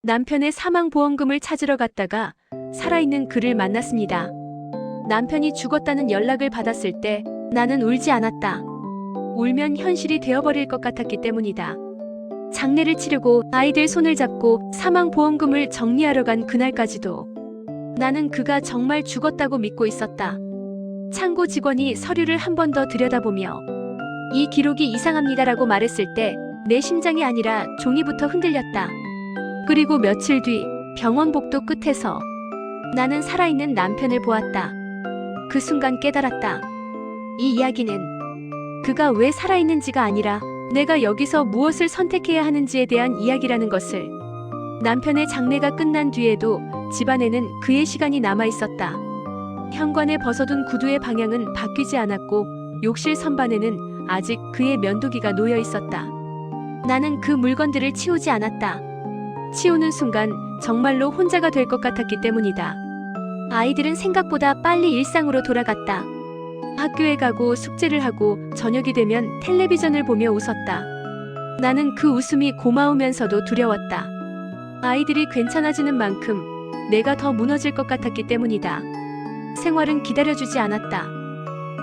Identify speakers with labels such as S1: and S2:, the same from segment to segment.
S1: 남편의 사망보험금을 찾으러 갔다가 살아있는 그를 만났습니다. 남편이 죽었다는 연락을 받았을 때 나는 울지 않았다. 울면 현실이 되어버릴 것 같았기 때문이다. 장례를 치르고 아이들 손을 잡고 사망보험금을 정리하러 간 그날까지도 나는 그가 정말 죽었다고 믿고 있었다. 창고 직원이 서류를 한 번 더 들여다보며 이 기록이 이상합니다라고 말했을 때 내 심장이 아니라 종이부터 흔들렸다. 그리고 며칠 뒤 병원 복도 끝에서 나는 살아있는 남편을 보았다. 그 순간 깨달았다. 이 이야기는 그가 왜 살아있는지가 아니라 내가 여기서 무엇을 선택해야 하는지에 대한 이야기라는 것을. 남편의 장례가 끝난 뒤에도 집안에는 그의 시간이 남아 있었다. 현관에 벗어둔 구두의 방향은 바뀌지 않았고 욕실 선반에는 아직 그의 면도기가 놓여 있었다. 나는 그 물건들을 치우지 않았다. 치우는 순간 정말로 혼자가 될 것 같았기 때문이다. 아이들은 생각보다 빨리 일상으로 돌아갔다. 학교에 가고 숙제를 하고 저녁이 되면 텔레비전을 보며 웃었다. 나는 그 웃음이 고마우면서도 두려웠다. 아이들이 괜찮아지는 만큼 내가 더 무너질 것 같았기 때문이다. 생활은 기다려주지 않았다.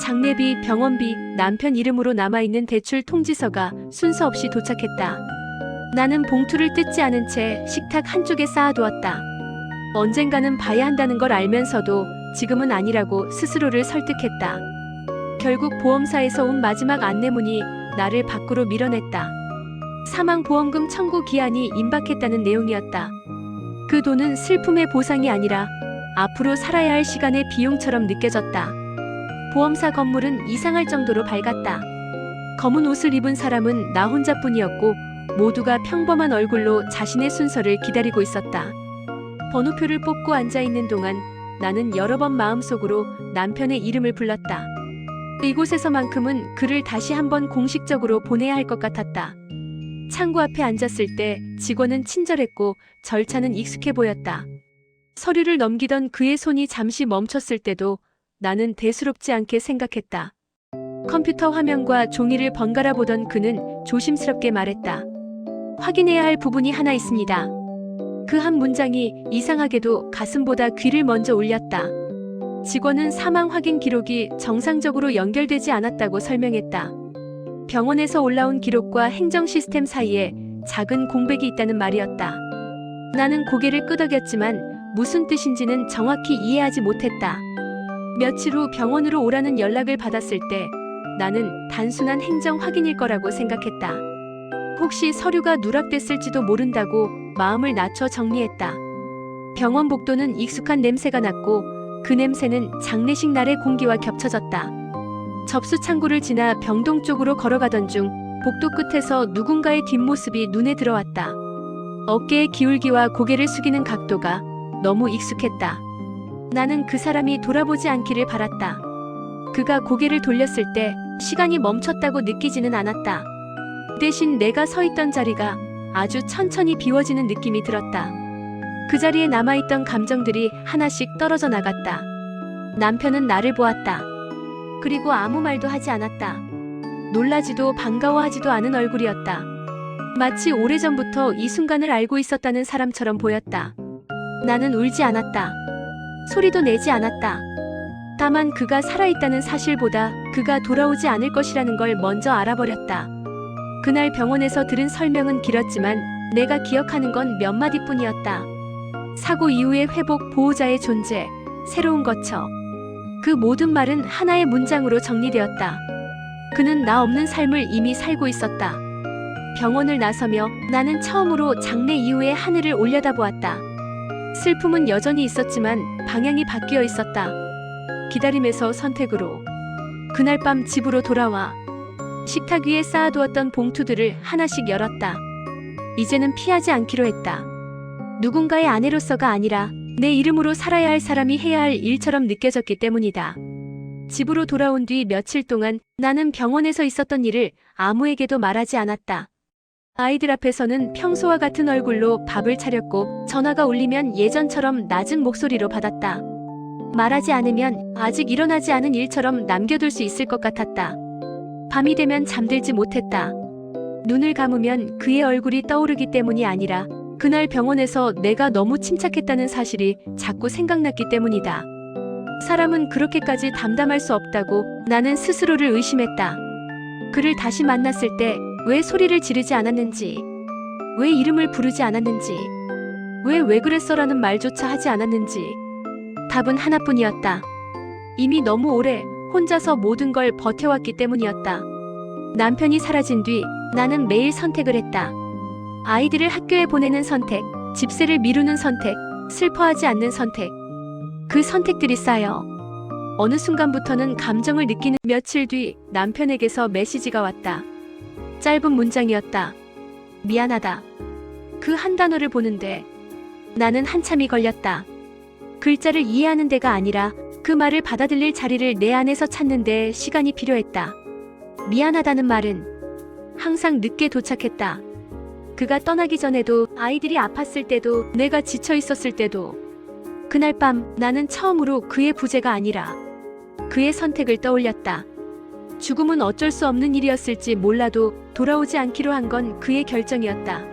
S1: 장례비, 병원비, 남편 이름으로 남아있는 대출 통지서가 순서 없이 도착했다. 나는 봉투를 뜯지 않은 채 식탁 한쪽에 쌓아두었다. 언젠가는 봐야 한다는 걸 알면서도 지금은 아니라고 스스로를 설득했다. 결국 보험사에서 온 마지막 안내문이 나를 밖으로 밀어냈다. 사망보험금 청구 기한이 임박했다는 내용이었다. 그 돈은 슬픔의 보상이 아니라 앞으로 살아야 할 시간의 비용처럼 느껴졌다. 보험사 건물은 이상할 정도로 밝았다. 검은 옷을 입은 사람은 나 혼자뿐이었고 모두가 평범한 얼굴로 자신의 순서를 기다리고 있었다. 번호표를 뽑고 앉아있는 동안 나는 여러 번 마음속으로 남편의 이름을 불렀다. 이곳에서만큼은 그를 다시 한번 공식적으로 보내야 할 것 같았다. 창구 앞에 앉았을 때 직원은 친절했고 절차는 익숙해 보였다. 서류를 넘기던 그의 손이 잠시 멈췄을 때도 나는 대수롭지 않게 생각했다. 컴퓨터 화면과 종이를 번갈아 보던 그는 조심스럽게 말했다. 확인해야 할 부분이 하나 있습니다. 그 한 문장이 이상하게도 가슴보다 귀를 먼저 울렸다. 직원은 사망 확인 기록이 정상적으로 연결되지 않았다고 설명했다. 병원에서 올라온 기록과 행정 시스템 사이에 작은 공백이 있다는 말이었다. 나는 고개를 끄덕였지만 무슨 뜻인지는 정확히 이해하지 못했다. 며칠 후 병원으로 오라는 연락을 받았을 때 나는 단순한 행정 확인일 거라고 생각했다. 혹시 서류가 누락됐을지도 모른다고 마음을 낮춰 정리했다. 병원 복도는 익숙한 냄새가 났고 그 냄새는 장례식 날의 공기와 겹쳐졌다. 접수 창구를 지나 병동 쪽으로 걸어가던 중 복도 끝에서 누군가의 뒷모습이 눈에 들어왔다. 어깨의 기울기와 고개를 숙이는 각도가 너무 익숙했다. 나는 그 사람이 돌아보지 않기를 바랐다. 그가 고개를 돌렸을 때 시간이 멈췄다고 느끼지는 않았다. 대신 내가 서 있던 자리가 아주 천천히 비워지는 느낌이 들었다. 그 자리에 남아있던 감정들이 하나씩 떨어져 나갔다. 남편은 나를 보았다. 그리고 아무 말도 하지 않았다. 놀라지도 반가워하지도 않은 얼굴이었다. 마치 오래전부터 이 순간을 알고 있었다는 사람처럼 보였다. 나는 울지 않았다. 소리도 내지 않았다. 다만 그가 살아있다는 사실보다 그가 돌아오지 않을 것이라는 걸 먼저 알아버렸다. 그날 병원에서 들은 설명은 길었지만 내가 기억하는 건 몇 마디뿐이었다. 사고 이후의 회복, 보호자의 존재, 새로운 거처. 그 모든 말은 하나의 문장으로 정리되었다. 그는 나 없는 삶을 이미 살고 있었다. 병원을 나서며 나는 처음으로 장례 이후의 하늘을 올려다보았다. 슬픔은 여전히 있었지만 방향이 바뀌어 있었다. 기다림에서 선택으로. 그날 밤 집으로 돌아와 식탁 위에 쌓아두었던 봉투들을 하나씩 열었다. 이제는 피하지 않기로 했다. 누군가의 아내로서가 아니라 내 이름으로 살아야 할 사람이 해야 할 일처럼 느껴졌기 때문이다. 집으로 돌아온 뒤 며칠 동안 나는 병원에서 있었던 일을 아무에게도 말하지 않았다. 아이들 앞에서는 평소와 같은 얼굴로 밥을 차렸고 전화가 울리면 예전처럼 낮은 목소리로 받았다. 말하지 않으면 아직 일어나지 않은 일처럼 남겨둘 수 있을 것 같았다. 밤이 되면 잠들지 못했다. 눈을 감으면 그의 얼굴이 떠오르기 때문이 아니라 그날 병원에서 내가 너무 침착했다는 사실이 자꾸 생각났기 때문이다. 사람은 그렇게까지 담담할 수 없다고 나는 스스로를 의심했다. 그를 다시 만났을 때 왜 소리를 지르지 않았는지, 왜 이름을 부르지 않았는지, 왜 그랬어라는 말조차 하지 않았는지 답은 하나뿐이었다. 이미 너무 오래 혼자서 모든 걸 버텨왔기 때문이었다. 남편이 사라진 뒤 나는 매일 선택을 했다. 아이들을 학교에 보내는 선택, 집세를 미루는 선택, 슬퍼하지 않는 선택. 그 선택들이 쌓여 어느 순간부터는 감정을 느끼는. 며칠 뒤 남편에게서 메시지가 왔다. 짧은 문장이었다. 미안하다. 그 한 단어를 보는데 나는 한참이 걸렸다. 글자를 이해하는 데가 아니라 그 말을 받아들일 자리를 내 안에서 찾는 데 시간이 필요했다. 미안하다는 말은 항상 늦게 도착했다. 그가 떠나기 전에도, 아이들이 아팠을 때도, 내가 지쳐 있었을 때도. 그날 밤 나는 처음으로 그의 부재가 아니라 그의 선택을 떠올렸다. 죽음은 어쩔 수 없는 일이었을지 몰라도 돌아오지 않기로 한 건 그의 결정이었다.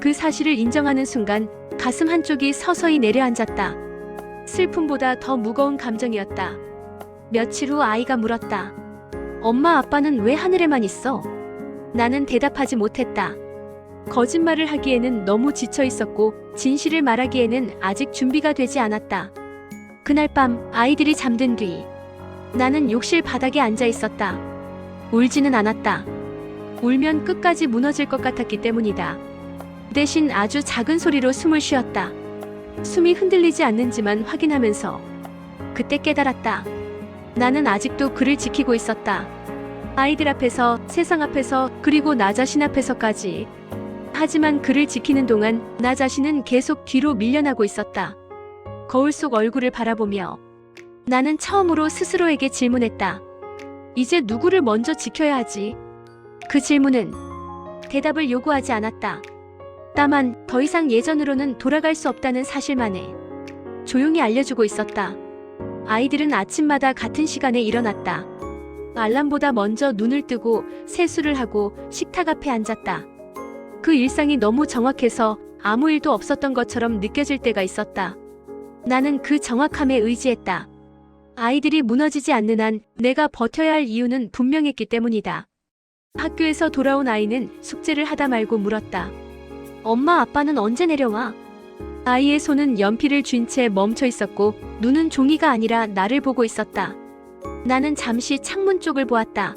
S1: 그 사실을 인정하는 순간 가슴 한쪽이 서서히 내려앉았다. 슬픔보다 더 무거운 감정이었다. 며칠 후 아이가 물었다. 엄마, 아빠는 왜 하늘에만 있어? 나는 대답하지 못했다. 거짓말을 하기에는 너무 지쳐 있었고 진실을 말하기에는 아직 준비가 되지 않았다. 그날 밤 아이들이 잠든 뒤 나는 욕실 바닥에 앉아 있었다. 울지는 않았다. 울면 끝까지 무너질 것 같았기 때문이다. 대신 아주 작은 소리로 숨을 쉬었다. 숨이 흔들리지 않는지만 확인하면서 그때 깨달았다. 나는 아직도 그를 지키고 있었다. 아이들 앞에서, 세상 앞에서, 그리고 나 자신 앞에서까지. 하지만 그를 지키는 동안 나 자신은 계속 뒤로 밀려나고 있었다. 거울 속 얼굴을 바라보며 나는 처음으로 스스로에게 질문했다. 이제 누구를 먼저 지켜야 하지? 그 질문은 대답을 요구하지 않았다. 다만 더 이상 예전으로는 돌아갈 수 없다는 사실만을 조용히 알려주고 있었다. 아이들은 아침마다 같은 시간에 일어났다. 알람보다 먼저 눈을 뜨고 세수를 하고 식탁 앞에 앉았다. 그 일상이 너무 정확해서 아무 일도 없었던 것처럼 느껴질 때가 있었다. 나는 그 정확함에 의지했다. 아이들이 무너지지 않는 한 내가 버텨야 할 이유는 분명했기 때문이다. 학교에서 돌아온 아이는 숙제를 하다 말고 물었다. 엄마, 아빠는 언제 내려와? 아이의 손은 연필을 쥔 채 멈춰 있었고 눈은 종이가 아니라 나를 보고 있었다. 나는 잠시 창문 쪽을 보았다.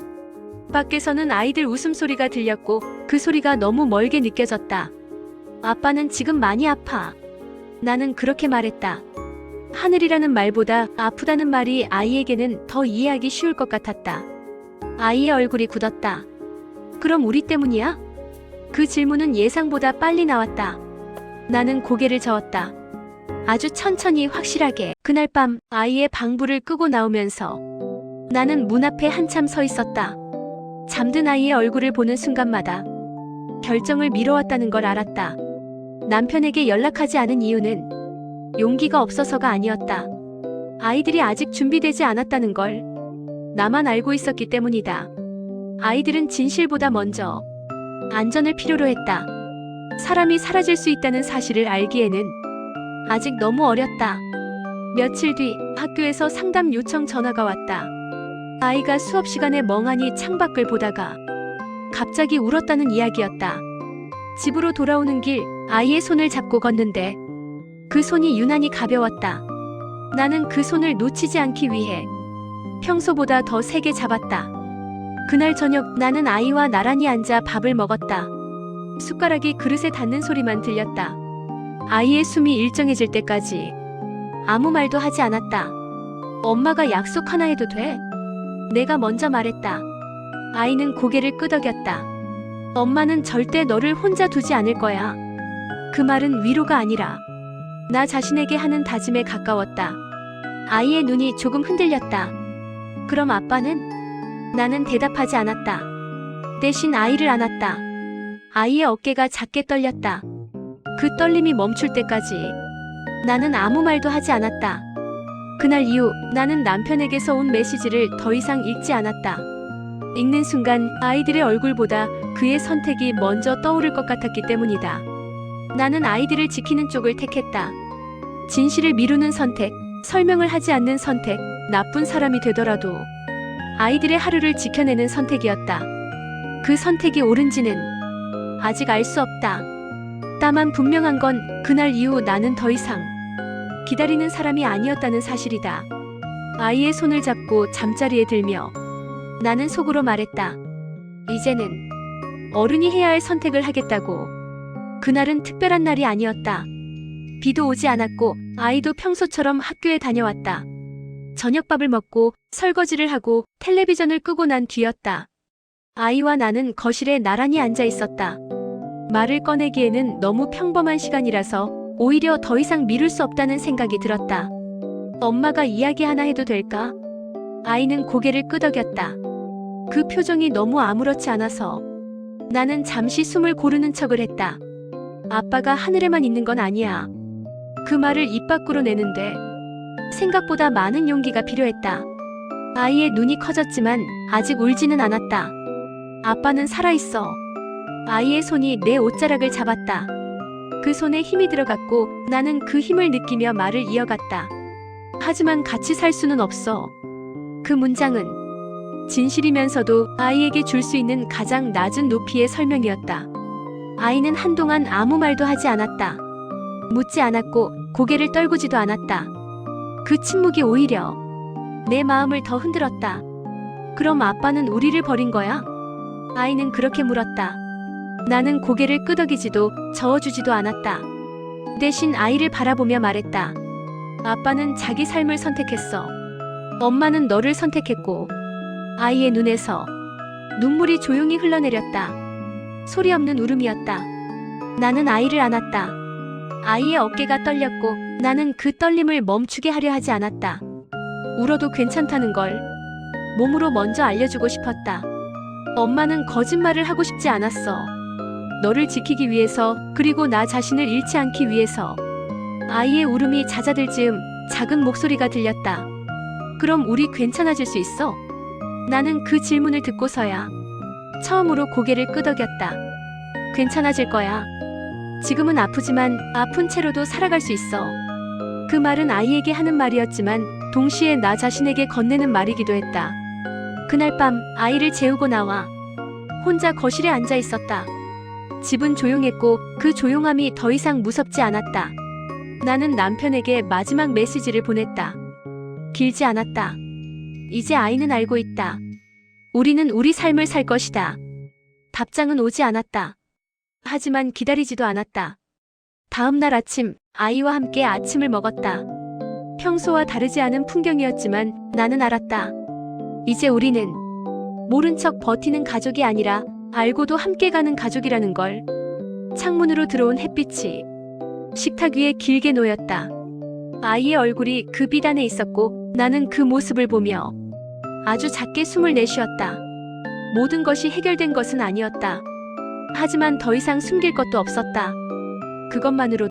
S1: 밖에서는 아이들 웃음소리가 들렸고 그 소리가 너무 멀게 느껴졌다. 아빠는 지금 많이 아파. 나는 그렇게 말했다. 하늘이라는 말보다 아프다는 말이 아이에게는 더 이해하기 쉬울 것 같았다. 아이의 얼굴이 굳었다. 그럼 우리 때문이야? 그 질문은 예상보다 빨리 나왔다. 나는 고개를 저었다. 아주 천천히 확실하게. 그날 밤 아이의 방불을 끄고 나오면서 나는 문 앞에 한참 서 있었다. 잠든 아이의 얼굴을 보는 순간마다 결정을 미뤄왔다는 걸 알았다. 남편에게 연락하지 않은 이유는 용기가 없어서가 아니었다. 아이들이 아직 준비되지 않았다는 걸 나만 알고 있었기 때문이다. 아이들은 진실보다 먼저 안전을 필요로 했다. 사람이 사라질 수 있다는 사실을 알기에는 아직 너무 어렸다. 며칠 뒤 학교에서 상담 요청 전화가 왔다. 아이가 수업 시간에 멍하니 창밖을 보다가 갑자기 울었다는 이야기였다. 집으로 돌아오는 길 아이의 손을 잡고 걷는데 그 손이 유난히 가벼웠다. 나는 그 손을 놓치지 않기 위해 평소보다 더 세게 잡았다. 그날 저녁 나는 아이와 나란히 앉아 밥을 먹었다. 숟가락이 그릇에 닿는 소리만 들렸다. 아이의 숨이 일정해질 때까지 아무 말도 하지 않았다. 엄마가 약속 하나 해도 돼? 내가 먼저 말했다. 아이는 고개를 끄덕였다. 엄마는 절대 너를 혼자 두지 않을 거야. 그 말은 위로가 아니라 나 자신에게 하는 다짐에 가까웠다. 아이의 눈이 조금 흔들렸다. 그럼 아빠는? 나는 대답하지 않았다. 대신 아이를 안았다. 아이의 어깨가 작게 떨렸다. 그 떨림이 멈출 때까지 나는 아무 말도 하지 않았다. 그날 이후 나는 남편에게서 온 메시지를 더 이상 읽지 않았다. 읽는 순간 아이들의 얼굴보다 그의 선택이 먼저 떠오를 것 같았기 때문이다. 나는 아이들을 지키는 쪽을 택했다. 진실을 미루는 선택, 설명을 하지 않는 선택, 나쁜 사람이 되더라도 아이들의 하루를 지켜내는 선택이었다. 그 선택이 옳은지는 아직 알 수 없다. 다만 분명한 건 그날 이후 나는 더 이상 기다리는 사람이 아니었다는 사실이다. 아이의 손을 잡고 잠자리에 들며 나는 속으로 말했다. 이제는 어른이 해야 할 선택을 하겠다고. 그날은 특별한 날이 아니었다. 비도 오지 않았고 아이도 평소처럼 학교에 다녀왔다. 저녁밥을 먹고 설거지를 하고 텔레비전을 끄고 난 뒤였다. 아이와 나는 거실에 나란히 앉아 있었다. 말을 꺼내기에는 너무 평범한 시간이라서 오히려 더 이상 미룰 수 없다는 생각이 들었다. 엄마가 이야기 하나 해도 될까? 아이는 고개를 끄덕였다. 그 표정이 너무 아무렇지 않아서 나는 잠시 숨을 고르는 척을 했다. 아빠가 하늘에만 있는 건 아니야. 그 말을 입 밖으로 내는데 생각보다 많은 용기가 필요했다. 아이의 눈이 커졌지만 아직 울지는 않았다. 아빠는 살아있어. 아이의 손이 내 옷자락을 잡았다. 그 손에 힘이 들어갔고 나는 그 힘을 느끼며 말을 이어갔다. 하지만 같이 살 수는 없어. 그 문장은 진실이면서도 아이에게 줄 수 있는 가장 낮은 높이의 설명이었다. 아이는 한동안 아무 말도 하지 않았다. 묻지 않았고 고개를 떨구지도 않았다. 그 침묵이 오히려 내 마음을 더 흔들었다. 그럼 아빠는 우리를 버린 거야? 아이는 그렇게 물었다. 나는 고개를 끄덕이지도 저어주지도 않았다. 대신 아이를 바라보며 말했다. 아빠는 자기 삶을 선택했어. 엄마는 너를 선택했고. 아이의 눈에서 눈물이 조용히 흘러내렸다. 소리 없는 울음이었다. 나는 아이를 안았다. 아이의 어깨가 떨렸고 나는 그 떨림을 멈추게 하려 하지 않았다. 울어도 괜찮다는 걸 몸으로 먼저 알려주고 싶었다. 엄마는 거짓말을 하고 싶지 않았어. 너를 지키기 위해서, 그리고 나 자신을 잃지 않기 위해서. 아이의 울음이 잦아들 즈음 작은 목소리가 들렸다. 그럼 우리 괜찮아질 수 있어? 나는 그 질문을 듣고서야 처음으로 고개를 끄덕였다. 괜찮아질 거야. 지금은 아프지만 아픈 채로도 살아갈 수 있어. 그 말은 아이에게 하는 말이었지만 동시에 나 자신에게 건네는 말이기도 했다. 그날 밤 아이를 재우고 나와 혼자 거실에 앉아 있었다. 집은 조용했고 그 조용함이 더 이상 무섭지 않았다. 나는 남편에게 마지막 메시지를 보냈다. 길지 않았다. 이제 아이는 알고 있다. 우리는 우리 삶을 살 것이다. 답장은 오지 않았다. 하지만 기다리지도 않았다. 다음 날 아침, 아이와 함께 아침을 먹었다. 평소와 다르지 않은 풍경이었지만 나는 알았다. 이제 우리는 모른 척 버티는 가족이 아니라 알고도 함께 가는 가족이라는 걸. 창문으로 들어온 햇빛이 식탁 위에 길게 놓였다. 아이의 얼굴이 그 빛 안에 있었고 나는 그 모습을 보며 아주 작게 숨을 내쉬었다. 모든 것이 해결된 것은 아니었다. 하지만 더 이상 숨길 것도 없었다. 그것만으로